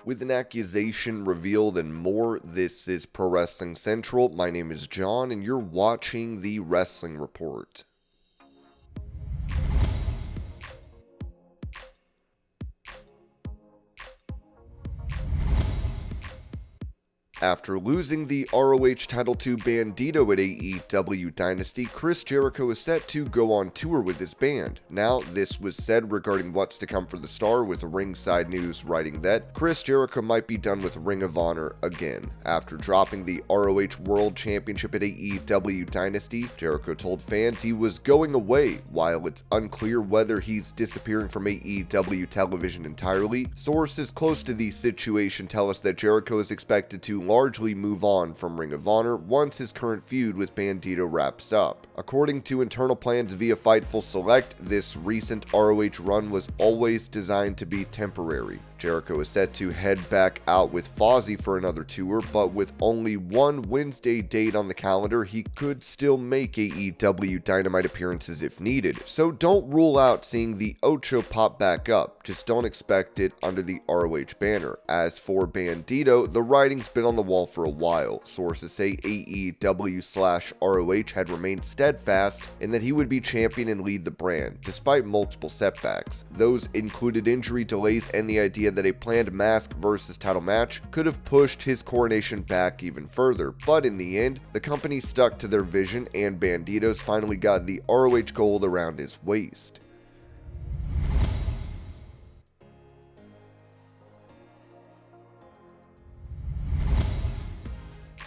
With an accusation revealed and more, this is Pro Wrestling Central. My name is John, and you're watching the Wrestling Report. After losing the ROH title to Bandito at AEW Dynasty, Chris Jericho is set to go on tour with his band. Now, this was said regarding what's to come for the star, with Ringside News writing that Chris Jericho might be done with Ring of Honor again. After dropping the ROH World Championship at AEW Dynasty, Jericho told fans he was going away. While it's unclear whether he's disappearing from AEW television entirely, sources close to the situation tell us that Jericho is expected to largely move on from Ring of Honor once his current feud with Bandito wraps up. According to internal plans via Fightful Select, this recent ROH run was always designed to be temporary. Jericho is set to head back out with Fozzy for another tour, but with only one Wednesday date on the calendar, he could still make AEW Dynamite appearances if needed. So don't rule out seeing the Ocho pop back up, just don't expect it under the ROH banner. As for Bandito, the writing's been on the wall for a while. Sources say AEW/ROH had remained steadfast in that he would be champion and lead the brand, despite multiple setbacks. Those included injury delays and the idea that a planned mask versus title match could have pushed his coronation back even further, but in the end, the company stuck to their vision and Bandito's finally got the ROH gold around his waist.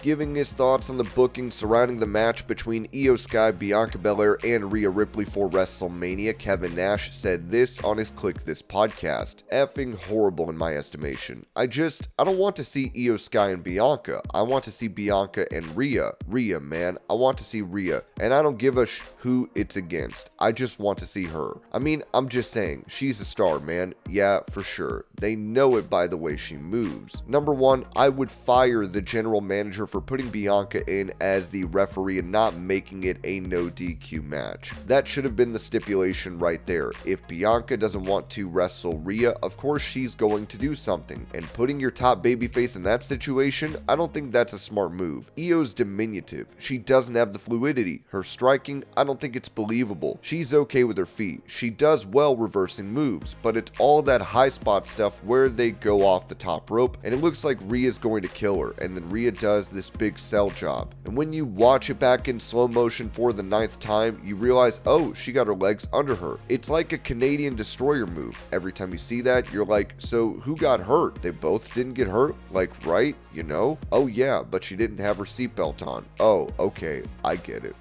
Giving his thoughts on the booking surrounding the match between Iyo Sky, Bianca Belair, and Rhea Ripley for WrestleMania, Kevin Nash said this on his Click This podcast. Effing horrible in my estimation. I don't want to see Iyo Sky and Bianca. I want to see Bianca and Rhea. Rhea, man. I want to see Rhea. And I don't give a who it's against. I just want to see her. I mean, I'm just saying, she's a star, man. Yeah, for sure. They know it by the way she moves. Number one, I would fire the general manager for putting Bianca in as the referee and not making it a no DQ match. That should have been the stipulation right there. If Bianca doesn't want to wrestle Rhea, of course she's going to do something. And putting your top babyface in that situation, I don't think that's a smart move. Iyo's diminutive. She doesn't have the fluidity. Her striking, I don't think it's believable. She's okay with her feet. She does well reversing moves, but it's all that high spot stuff where they go off the top rope, and it looks like Rhea's going to kill her, and then Rhea does this big sell job. And when you watch it back in slow motion for the 9th time, you realize, oh, she got her legs under her. It's like a Canadian destroyer move. Every time you see that, you're like, so who got hurt? They both didn't get hurt? Like, right? You know? Oh yeah, but she didn't have her seatbelt on. Oh, okay, I get it.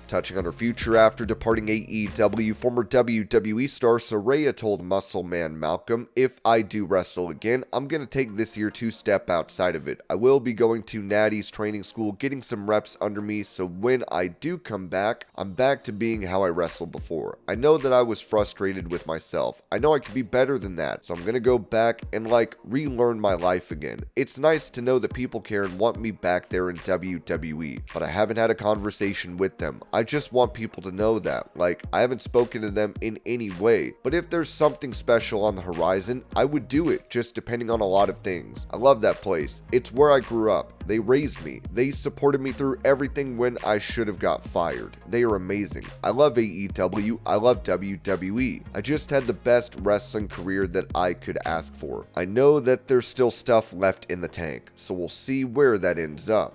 Touching on her future after departing AEW, former WWE star Saraya told Muscle Man Malcolm, "If I do wrestle again, I'm going to take this year to step outside of it. I will be going to Natty's training school, getting some reps under me, so when I do come back, I'm back to being how I wrestled before. I know that I was frustrated with myself. I know I could be better than that, so I'm going to go back and relearn my life again. It's nice to know that people care and want me back there in WWE, but I haven't had a conversation with them. I just want people to know that. I haven't spoken to them in any way, but if there's something special on the horizon, I would do it, just depending on a lot of things. I love that place. It's where I grew up. They raised me. They supported me through everything when I should have got fired. They are amazing. I love AEW. I love WWE. I just had the best wrestling career that I could ask for. I know that there's still stuff left in the tank, so we'll see where that ends up."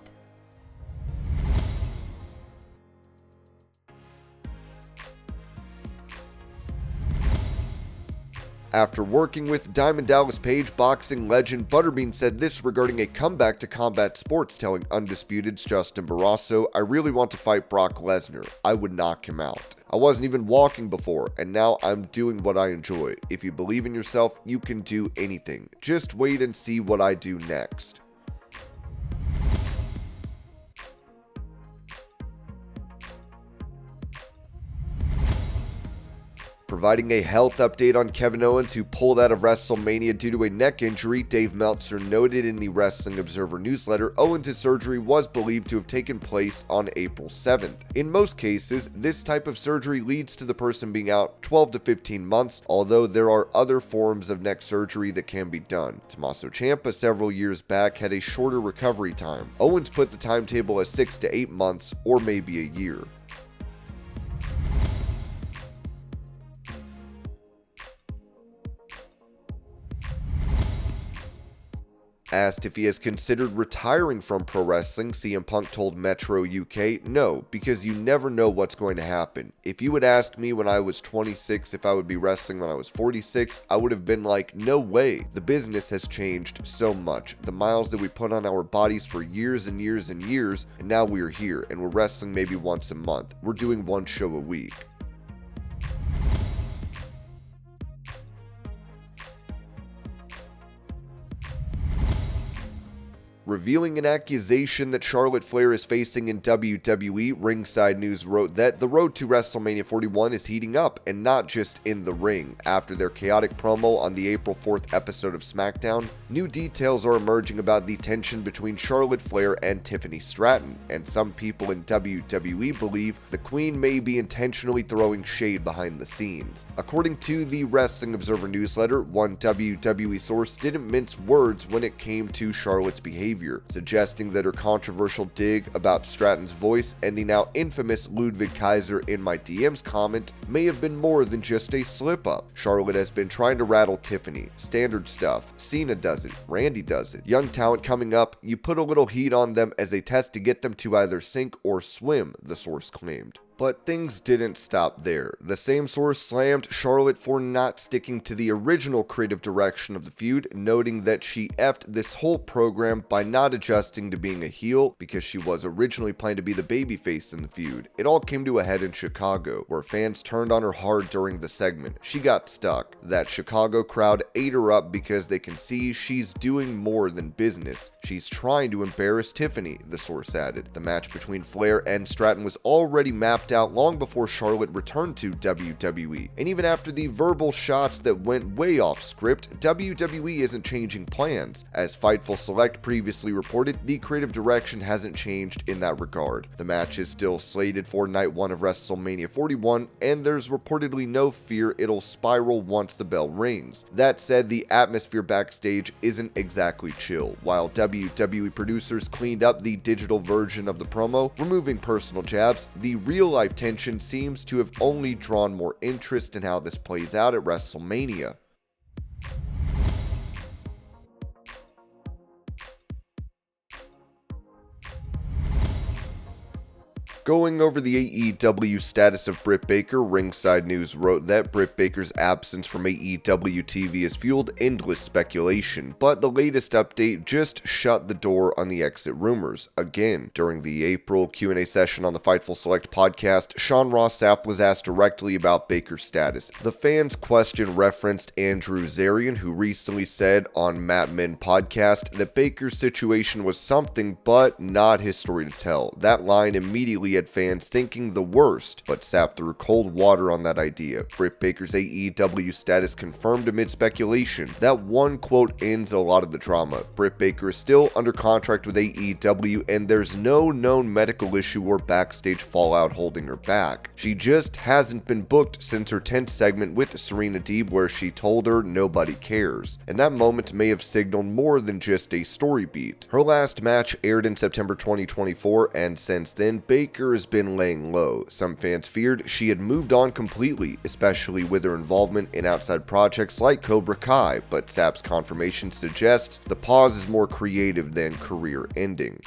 After working with Diamond Dallas Page, boxing legend Butterbean said this regarding a comeback to combat sports, telling Undisputed's Justin Barrasso, "I really want to fight Brock Lesnar. I would knock him out. I wasn't even walking before, and now I'm doing what I enjoy. If you believe in yourself, you can do anything. Just wait and see what I do next." Providing a health update on Kevin Owens, who pulled out of WrestleMania due to a neck injury, Dave Meltzer noted in the Wrestling Observer newsletter Owens' surgery was believed to have taken place on April 7th. In most cases, this type of surgery leads to the person being out 12 to 15 months, although there are other forms of neck surgery that can be done. Tommaso Ciampa several years back had a shorter recovery time. Owens put the timetable as 6 to 8 months, or maybe a year. Asked if he has considered retiring from pro wrestling, CM Punk told Metro UK, "No, because you never know what's going to happen. If you would ask me when I was 26 if I would be wrestling when I was 46, I would have been like, no way. The business has changed so much. The miles that we put on our bodies for years and years and years, and now we're here, and we're wrestling maybe once a month. We're doing one show a week." Revealing an accusation that Charlotte Flair is facing in WWE, Ringside News wrote that the road to WrestleMania 41 is heating up, and not just in the ring. After their chaotic promo on the April 4th episode of SmackDown, new details are emerging about the tension between Charlotte Flair and Tiffany Stratton, and some people in WWE believe the Queen may be intentionally throwing shade behind the scenes. According to the Wrestling Observer newsletter, one WWE source didn't mince words when it came to Charlotte's behavior, suggesting that her controversial dig about Stratton's voice and the now infamous Ludwig Kaiser in my DMs comment may have been more than just a slip-up. Charlotte has been trying to rattle Tiffany. Standard stuff. CENA does it. Randy does it. Young talent coming up, you put a little heat on them as a test to get them to either sink or swim, the source claimed. But things didn't stop there. The same source slammed Charlotte for not sticking to the original creative direction of the feud, noting that she effed this whole program by not adjusting to being a heel because she was originally planned to be the babyface in the feud. It all came to a head in Chicago, where fans turned on her hard during the segment. She got stuck. That Chicago crowd ate her up because they can see she's doing more than business. She's trying to embarrass Tiffany, the source added. The match between Flair and Stratton was already mapped out long before Charlotte returned to WWE. And even after the verbal shots that went way off script, WWE isn't changing plans. As Fightful Select previously reported, the creative direction hasn't changed in that regard. The match is still slated for night 1 of WrestleMania 41, and there's reportedly no fear it'll spiral once the bell rings. That said, the atmosphere backstage isn't exactly chill. While WWE producers cleaned up the digital version of the promo, removing personal jabs, the real-life tension seems to have only drawn more interest in how this plays out at WrestleMania. Going over the AEW status of Britt Baker, Ringside News wrote that Britt Baker's absence from AEW TV has fueled endless speculation, but the latest update just shut the door on the exit rumors. Again, during the April Q&A session on the Fightful Select podcast, Sean Ross Sapp was asked directly about Baker's status. The fans' question referenced Andrew Zarian, who recently said on Matt Min podcast that Baker's situation was something but not his story to tell. That line immediately had fans thinking the worst, but Sapp threw cold water on that idea. Britt Baker's AEW status confirmed amid speculation. That one quote ends a lot of the drama. Britt Baker is still under contract with AEW, and there's no known medical issue or backstage fallout holding her back. She just hasn't been booked since her 10th segment with Serena Deeb, where she told her nobody cares. And that moment may have signaled more than just a story beat. Her last match aired in September 2024, and since then, Baker has been laying low. Some fans feared she had moved on completely, especially with her involvement in outside projects like Cobra Kai, but Sapp's confirmation suggests the pause is more creative than career-ending.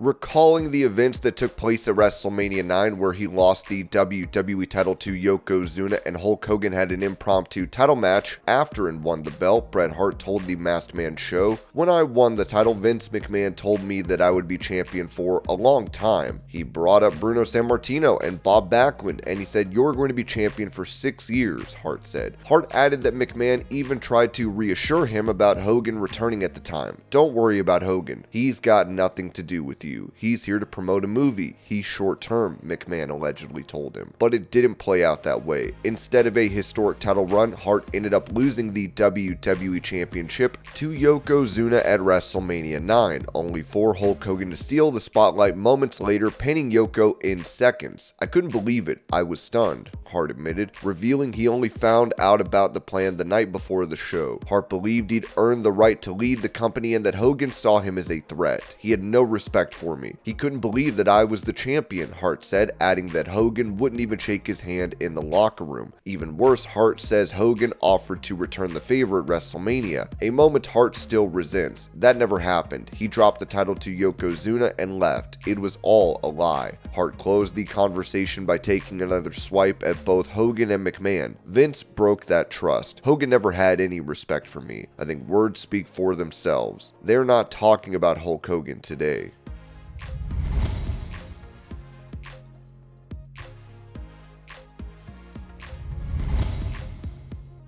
recalling the events that took place at WrestleMania 9 where he lost the WWE title to Yokozuna and Hulk Hogan had an impromptu title match after and won the belt, Bret Hart told the Masked Man show, "When I won the title, Vince McMahon told me that I would be champion for a long time. He brought up Bruno Sammartino and Bob Backlund, and he said, 'You're going to be champion for 6 years,' Hart said. Hart added that McMahon even tried to reassure him about Hogan returning at the time. 'Don't worry about Hogan. He's got nothing to do with you. He's here to promote a movie. He's short-term,' McMahon allegedly told him. But it didn't play out that way. Instead of a historic title run, Hart ended up losing the WWE Championship to Yokozuna at WrestleMania 9, only for Hulk Hogan to steal the spotlight moments later, pinning Yoko in seconds. 'I couldn't believe it. I was stunned,' Hart admitted, revealing he only found out about the plan the night before the show. Hart believed he'd earned the right to lead the company and that Hogan saw him as a threat. 'He had no respect for me. He couldn't believe that I was the champion,' Hart said, adding that Hogan wouldn't even shake his hand in the locker room. Even worse, Hart says Hogan offered to return the favor at WrestleMania, a moment Hart still resents. 'That never happened. He dropped the title to Yokozuna and left. It was all a lie.' Hart closed the conversation by taking another swipe at both Hogan and McMahon. 'Vince broke that trust. Hogan never had any respect for me. I think words speak for themselves. They're not talking about Hulk Hogan today.'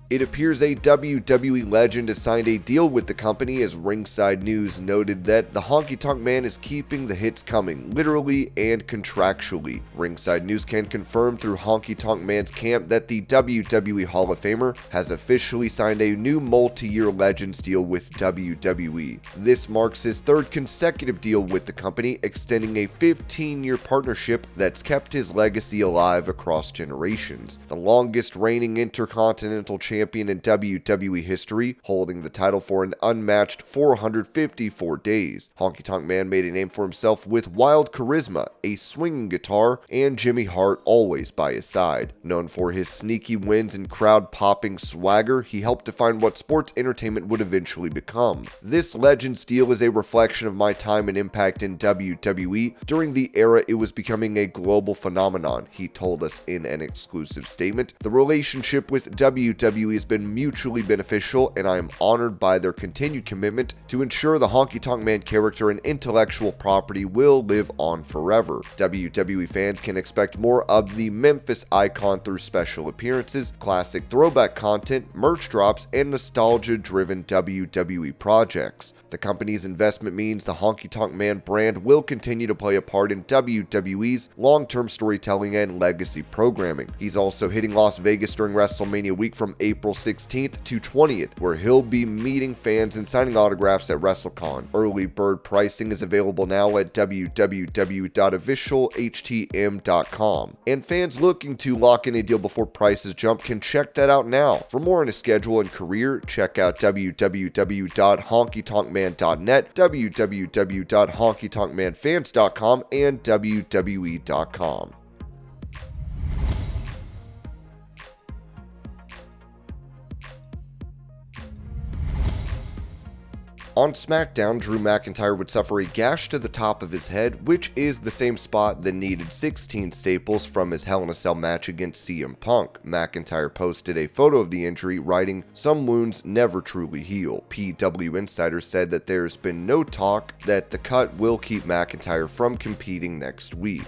It appears a WWE legend has signed a deal with the company, as Ringside News noted that the Honky Tonk Man is keeping the hits coming, literally and contractually. Ringside News can confirm through Honky Tonk Man's camp that the WWE Hall of Famer has officially signed a new multi-year Legends deal with WWE. This marks his third consecutive deal with the company, extending a 15-year partnership that's kept his legacy alive across generations. The longest reigning Intercontinental Champion in WWE history, holding the title for an unmatched 454 days. Honky Tonk Man made a name for himself with wild charisma, a swinging guitar, and Jimmy Hart always by his side. Known for his sneaky wins and crowd-popping swagger, he helped define what sports entertainment would eventually become. This Legends deal is a reflection of my time and impact in WWE during the era it was becoming a global phenomenon, he told us in an exclusive statement. The relationship with WWE has been mutually beneficial, and I am honored by their continued commitment to ensure the Honky Tonk Man character and intellectual property will live on forever. WWE fans can expect more of the Memphis icon through special appearances, classic throwback content, merch drops, and nostalgia-driven WWE projects. The company's investment means the Honky Tonk Man brand will continue to play a part in WWE's long-term storytelling and legacy programming. He's also hitting Las Vegas during WrestleMania week from April 16th to 20th, where he'll be meeting fans and signing autographs at WrestleCon. Early bird pricing is available now at www.officialhtm.com, and fans looking to lock in a deal before prices jump can check that out now. For more on his schedule and career, check out www.honkytonkman.net, www.honkytonkmanfans.com, and WWE.com. On SmackDown, Drew McIntyre would suffer a gash to the top of his head, which is the same spot that needed 16 staples from his Hell in a Cell match against CM Punk. McIntyre posted a photo of the injury, writing, "Some wounds never truly heal." PW Insider said that there's been no talk that the cut will keep McIntyre from competing next week.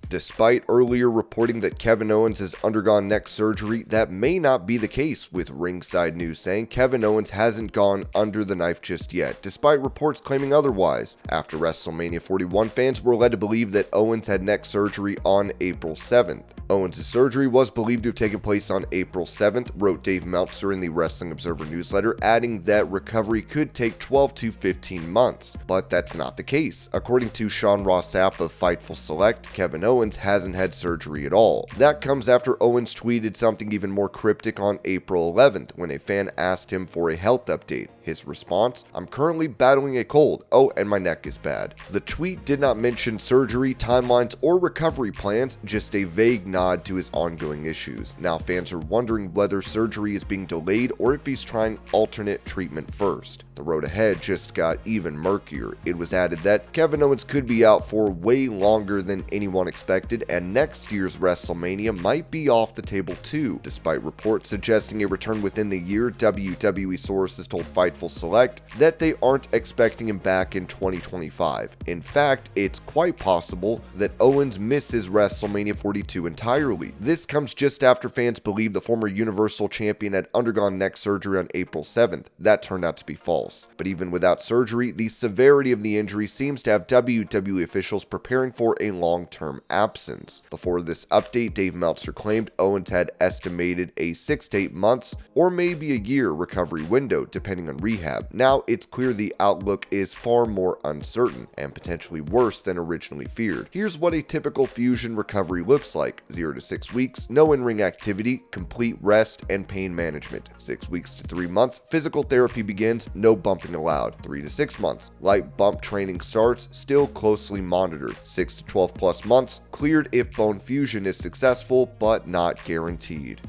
Despite earlier reporting that Kevin Owens has undergone neck surgery, that may not be the case, with Ringside News saying Kevin Owens hasn't gone under the knife just yet, despite reports claiming otherwise. After WrestleMania 41, fans were led to believe that Owens had neck surgery on April 7th. Owens' surgery was believed to have taken place on April 7th, wrote Dave Meltzer in the Wrestling Observer newsletter, adding that recovery could take 12 to 15 months. But that's not the case. According to Sean Ross Sapp of Fightful Select, Kevin Owens Owens hasn't had surgery at all. That comes after Owens tweeted something even more cryptic on April 11th when a fan asked him for a health update. His response, "I'm currently battling a cold. Oh, and my neck is bad." The tweet did not mention surgery, timelines, or recovery plans, just a vague nod to his ongoing issues. Now fans are wondering whether surgery is being delayed or if he's trying alternate treatment first. The road ahead just got even murkier. It was added that Kevin Owens could be out for way longer than anyone expected, and next year's WrestleMania might be off the table too. Despite reports suggesting a return within the year, WWE sources told Fightful Select that they aren't expecting him back in 2025. In fact, it's quite possible that Owens misses WrestleMania 42 entirely. This comes just after fans believed the former Universal Champion had undergone neck surgery on April 7th. That turned out to be false. But even without surgery, the severity of the injury seems to have WWE officials preparing for a long-term absence. Before this update, Dave Meltzer claimed Owens had estimated a 6 to 8 months or maybe a year recovery window, depending on rehab. Now it's clear the outlook is far more uncertain and potentially worse than originally feared. Here's what a typical fusion recovery looks like: 0 to 6 weeks, no in-ring activity, complete rest and pain management. 6 weeks to 3 months, physical therapy begins, no bumping allowed. 3 to 6 months, light bump training starts, still closely monitored. 6 to 12 plus months, cleared if bone fusion is successful, but not guaranteed.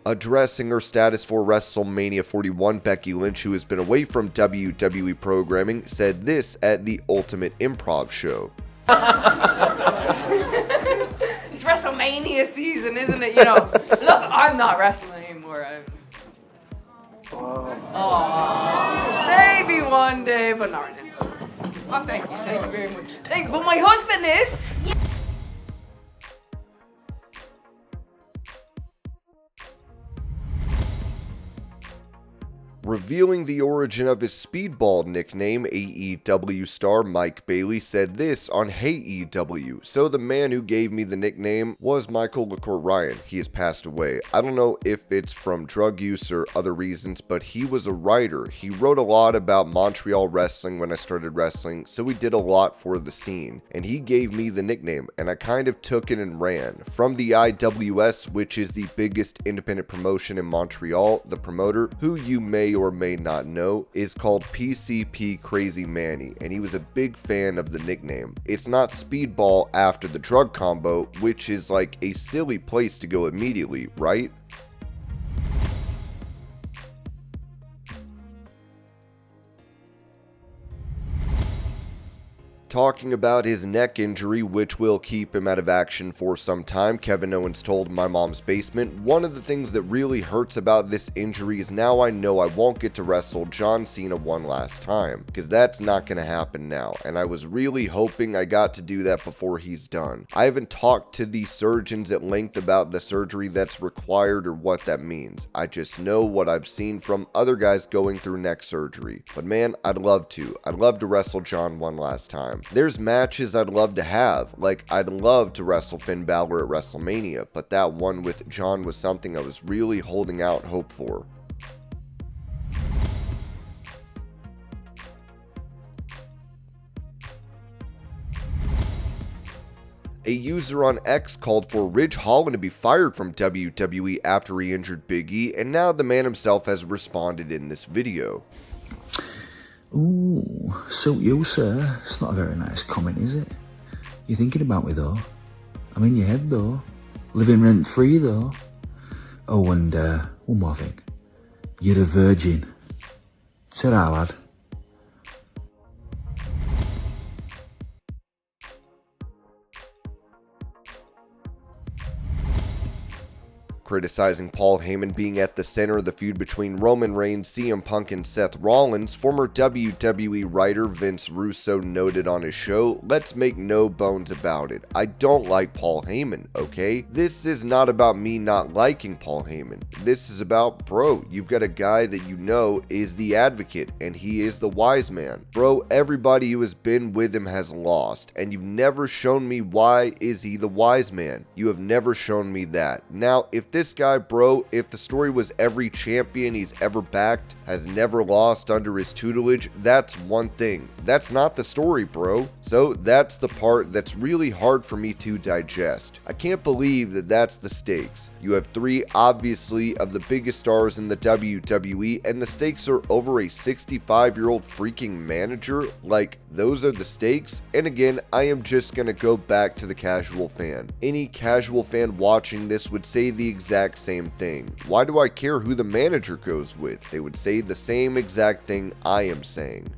Addressing her status for WrestleMania 41, Becky Lynch, who has been away from WWE programming, said this at the Ultimate Improv show. It's WrestleMania season, isn't it? You know, look, I'm not wrestling anymore. Maybe one day, but not right now. Oh, thank you very much. Thank you, but my husband is. Revealing the origin of his Speedball nickname, AEW star Mike Bailey said this on HEYEW. "So the man who gave me the nickname was Michael LaCour Ryan. He has passed away. I don't know if it's from drug use or other reasons, but he was a writer. He wrote a lot about Montreal wrestling when I started wrestling, so he did a lot for the scene. And he gave me the nickname, and I kind of took it and ran. From the IWS, which is the biggest independent promotion in Montreal, the promoter, who you may or may not know, is called PCP Crazy Manny, and he was a big fan of the nickname. It's not Speedball after the drug combo, which is like a silly place to go immediately, right?" Talking about his neck injury, which will keep him out of action for some time, Kevin Owens told My Mom's Basement, "One of the things that really hurts about this injury is now I know I won't get to wrestle John Cena one last time, because that's not going to happen now, and I was really hoping I got to do that before he's done. I haven't talked to the surgeons at length about the surgery that's required or what that means. I just know what I've seen from other guys going through neck surgery. But man, I'd love to. I'd love to wrestle John one last time. There's matches I'd love to have, like I'd love to wrestle Finn Balor at WrestleMania, but that one with John was something I was really holding out hope for." A user on X called for Ridge Holland to be fired from WWE after he injured Big E, and now the man himself has responded in this video. "Ooh, suit you, sir. It's not a very nice comment, is it? You're thinking about me, though. I'm in your head, though. Living rent-free, though. Oh, and one more thing. You're a virgin. Ta-ra, lad." Criticizing Paul Heyman being at the center of the feud between Roman Reigns, CM Punk, and Seth Rollins, former WWE writer Vince Russo noted on his show, "Let's make no bones about it. I don't like Paul Heyman, okay? This is not about me not liking Paul Heyman. This is about, bro, you've got a guy that you know is the advocate, and he is the wise man. Bro, everybody who has been with him has lost, and you've never shown me why is he the wise man. You have never shown me that. Now, if this guy, bro, if the story was every champion he's ever backed has never lost under his tutelage, that's one thing. That's not the story, bro. So that's the part that's really hard for me to digest. I can't believe that that's the stakes. You have three, obviously, of the biggest stars in the WWE, and the stakes are over a 65-year-old freaking manager? Like, those are the stakes? And again, I am just gonna go back to the casual fan. Any casual fan watching this would say the exact same thing. Why do I care who the manager goes with? They would say the same exact thing I am saying.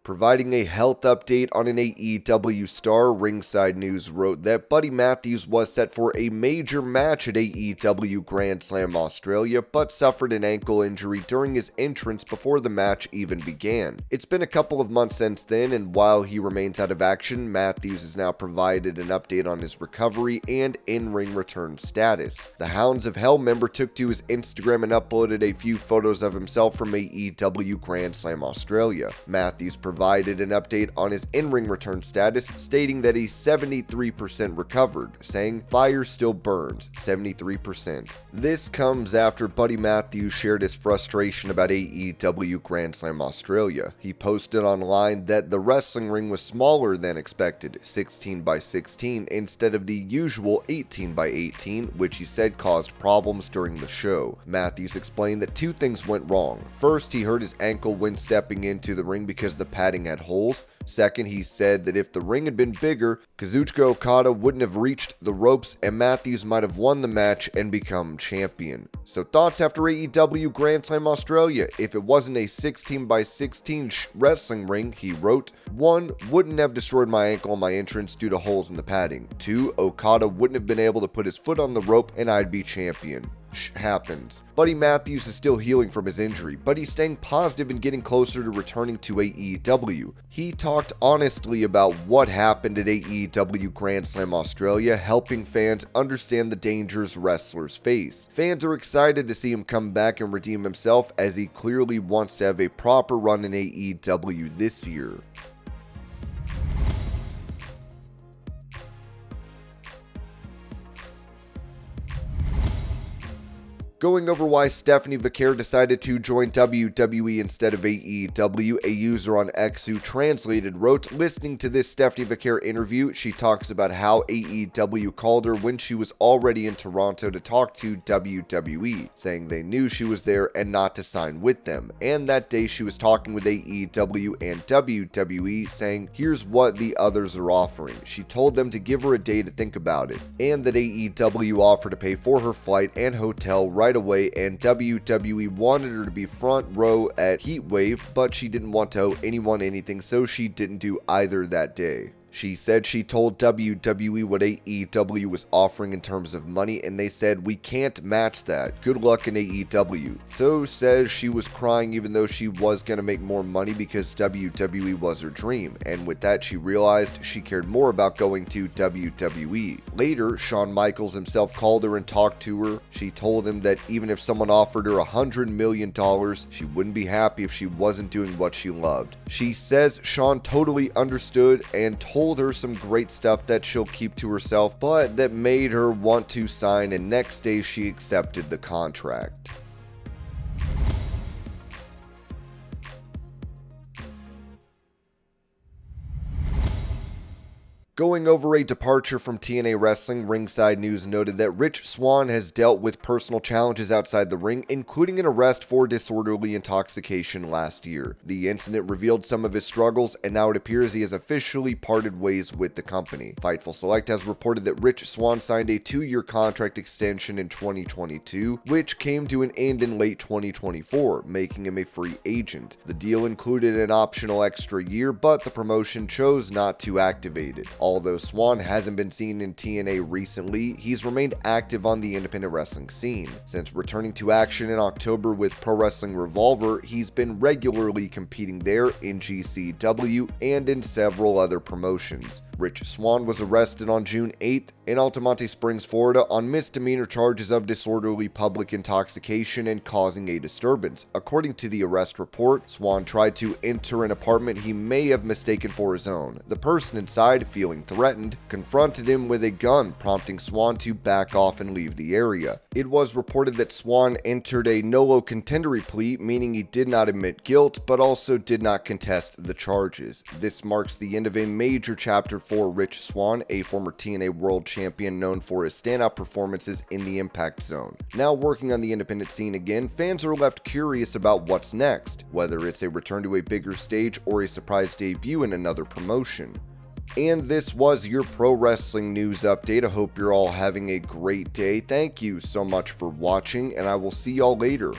Providing a health update on an AEW star, Ringside News wrote that Buddy Matthews was set for a major match at AEW Grand Slam Australia, but suffered an ankle injury during his entrance before the match even began. It's been a couple of months since then, and while he remains out of action, Matthews has now provided an update on his recovery and in-ring return status. The Hounds of Hell member took to his Instagram and uploaded a few photos of himself from AEW Grand Slam Australia. Matthews provided an update on his in-ring return status, stating that he's 73% recovered, saying fire still burns, 73%. This comes after Buddy Matthews shared his frustration about AEW Grand Slam Australia. He posted online that the wrestling ring was smaller than expected, 16 by 16 instead of the usual 18 by 18, which he said caused problems during the show. Matthews explained that two things went wrong. First, he hurt his ankle when stepping into the ring because the padding had holes. Second, he said that if the ring had been bigger, Kazuchika Okada wouldn't have reached the ropes and Matthews might have won the match and become champion. So thoughts after AEW Grand Slam Australia? If it wasn't a 16 by 16 wrestling ring, he wrote, 1. Wouldn't have destroyed my ankle on my entrance due to holes in the padding. 2. Okada wouldn't have been able to put his foot on the rope and I'd be champion. Happens. Buddy Matthews is still healing from his injury, but he's staying positive and getting closer to returning to AEW. He talked honestly about what happened at AEW Grand Slam Australia, helping fans understand the dangers wrestlers face. Fans are excited to see him come back and redeem himself, as he clearly wants to have a proper run in AEW this year. Going over why Stephanie VAQUER decided to join WWE instead of AEW, a user on X who translated wrote, listening to this Stephanie VAQUER interview, she talks about how AEW called her when she was already in Toronto to talk to WWE, saying they knew she was there and not to sign with them. And that day she was talking with AEW and WWE, saying, here's what the others are offering. She told them to give her a day to think about it, and that AEW offered to pay for her flight and hotel right away, and WWE wanted her to be front row at Heatwave, but she didn't want to owe anyone anything, so she didn't do either that day. She said she told WWE what AEW was offering in terms of money, and they said, we can't match that. Good luck in AEW. So says she was crying even though she was going to make more money because WWE was her dream, and with that she realized she cared more about going to WWE. Later, Shawn Michaels himself called her and talked to her. She told him that even if someone offered her $100 million, she wouldn't be happy if she wasn't doing what she loved. She says Shawn totally understood and told her some great stuff that she'll keep to herself, but that made her want to sign, and next day she accepted the contract. Going over a departure from TNA Wrestling, Ringside News noted that Rich Swann has dealt with personal challenges outside the ring, including an arrest for disorderly intoxication last year. The incident revealed some of his struggles, and now it appears he has officially parted ways with the company. Fightful Select has reported that Rich Swann signed a 2-year contract extension in 2022, which came to an end in late 2024, making him a free agent. The deal included an optional extra year, but the promotion chose not to activate it. Although Swann hasn't been seen in TNA recently, he's remained active on the independent wrestling scene. Since returning to action in October with Pro Wrestling Revolver, he's been regularly competing there, in GCW, and in several other promotions. Rich Swann was arrested on June 8th in Altamonte Springs, Florida on misdemeanor charges of disorderly public intoxication and causing a disturbance. According to the arrest report, Swann tried to enter an apartment he may have mistaken for his own. The person inside, feeling threatened, confronted him with a gun, prompting Swann to back off and leave the area. It was reported that Swann entered a nolo contendere plea, meaning he did not admit guilt, but also did not contest the charges. This marks the end of a major chapter for Rich Swann, a former TNA World Champion known for his standout performances in the Impact Zone. Now working on the independent scene again, fans are left curious about what's next, whether it's a return to a bigger stage or a surprise debut in another promotion. And this was your pro wrestling news update. I hope you're all having a great day. Thank you so much for watching, and I will see y'all later.